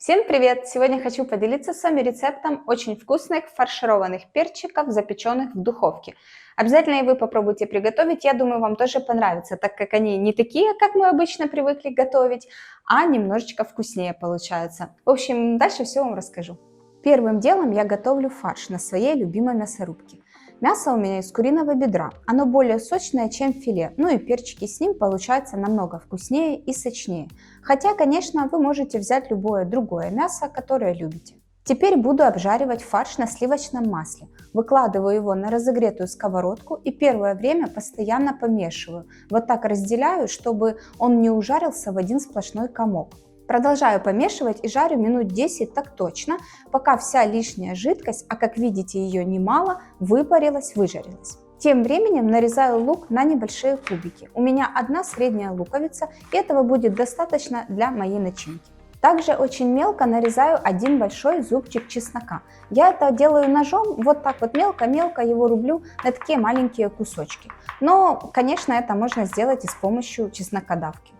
Всем привет! Сегодня хочу поделиться с вами рецептом очень вкусных фаршированных перчиков, запеченных в духовке. Обязательно и вы попробуйте приготовить, я думаю, вам тоже понравится, так как они не такие, как мы обычно привыкли готовить, а немножечко вкуснее получаются. В общем, дальше все вам расскажу. Первым делом я готовлю фарш на своей любимой мясорубке. Мясо у меня из куриного бедра, оно более сочное, чем филе, ну и перчики с ним получаются намного вкуснее и сочнее. Хотя, конечно, вы можете взять любое другое мясо, которое любите. Теперь буду обжаривать фарш на сливочном масле. Выкладываю его на разогретую сковородку и первое время постоянно помешиваю. Вот так разделяю, чтобы он не ужарился в один сплошной комок. Продолжаю помешивать и жарю минут 10 так точно, пока вся лишняя жидкость, а как видите ее немало, выпарилась, выжарилась. Тем временем нарезаю лук на небольшие кубики. У меня одна средняя луковица, и этого будет достаточно для моей начинки. Также очень мелко нарезаю один большой зубчик чеснока. Я это делаю ножом, вот так вот мелко-мелко его рублю на такие маленькие кусочки. Но, конечно, это можно сделать и с помощью чеснокодавки.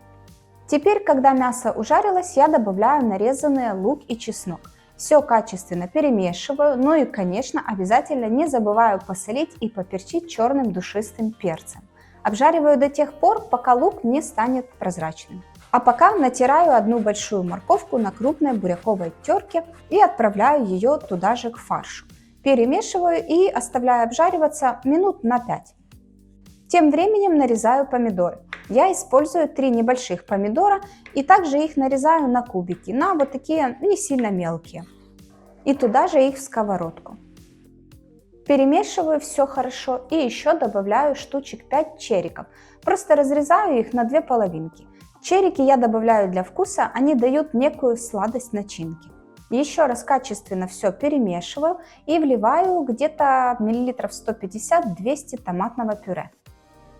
Теперь, когда мясо ужарилось, я добавляю нарезанный лук и чеснок. Все качественно перемешиваю, ну и, конечно, обязательно не забываю посолить и поперчить черным душистым перцем. Обжариваю до тех пор, пока лук не станет прозрачным. А пока натираю одну большую морковку на крупной буряковой терке и отправляю ее туда же к фаршу. Перемешиваю и оставляю обжариваться минут на 5. Тем временем нарезаю помидоры. Я использую 3 небольших помидора и также их нарезаю на кубики, на вот такие не сильно мелкие. И туда же их в сковородку. Перемешиваю все хорошо и еще добавляю штучек 5 чериков. Просто разрезаю их на 2 половинки. Черики я добавляю для вкуса, они дают некую сладость начинки. Еще раз качественно все перемешиваю и вливаю где-то миллилитров 150-200 томатного пюре.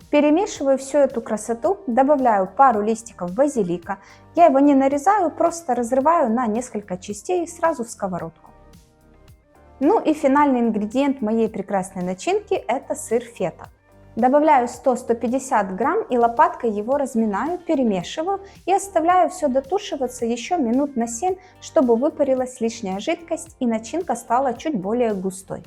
Перемешиваю всю эту красоту, добавляю пару листиков базилика. Я его не нарезаю, просто разрываю на несколько частей сразу в сковородку. Ну и финальный ингредиент моей прекрасной начинки – это сыр фета. Добавляю 100-150 грамм и лопаткой его разминаю, перемешиваю и оставляю все дотушиваться еще минут на 7, чтобы выпарилась лишняя жидкость и начинка стала чуть более густой.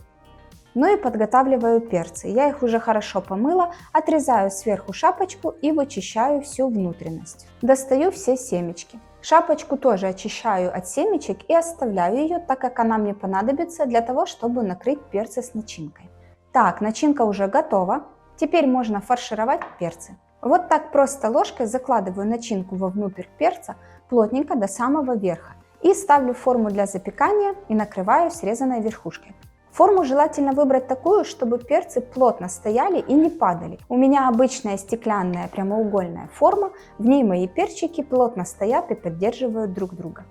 Ну и подготавливаю перцы. Я их уже хорошо помыла, отрезаю сверху шапочку и вычищаю всю внутренность. Достаю все семечки. Шапочку тоже очищаю от семечек и оставляю ее, так как она мне понадобится для того, чтобы накрыть перцы с начинкой. Так, начинка уже готова. Теперь можно фаршировать перцы. Вот так просто ложкой закладываю начинку вовнутрь перца плотненько до самого верха. И ставлю форму для запекания и накрываю срезанной верхушкой. Форму желательно выбрать такую, чтобы перцы плотно стояли и не падали. У меня обычная стеклянная прямоугольная форма, в ней мои перчики плотно стоят и поддерживают друг друга.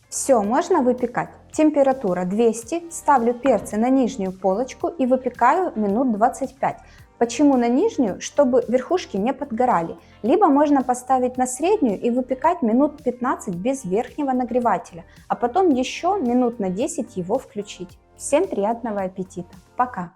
Все, можно выпекать. Температура 200, ставлю перцы на нижнюю полочку и выпекаю минут 25. Почему на нижнюю? Чтобы верхушки не подгорали. Либо можно поставить на среднюю и выпекать минут 15 без верхнего нагревателя, а потом еще минут на 10 его включить. Всем приятного аппетита! Пока!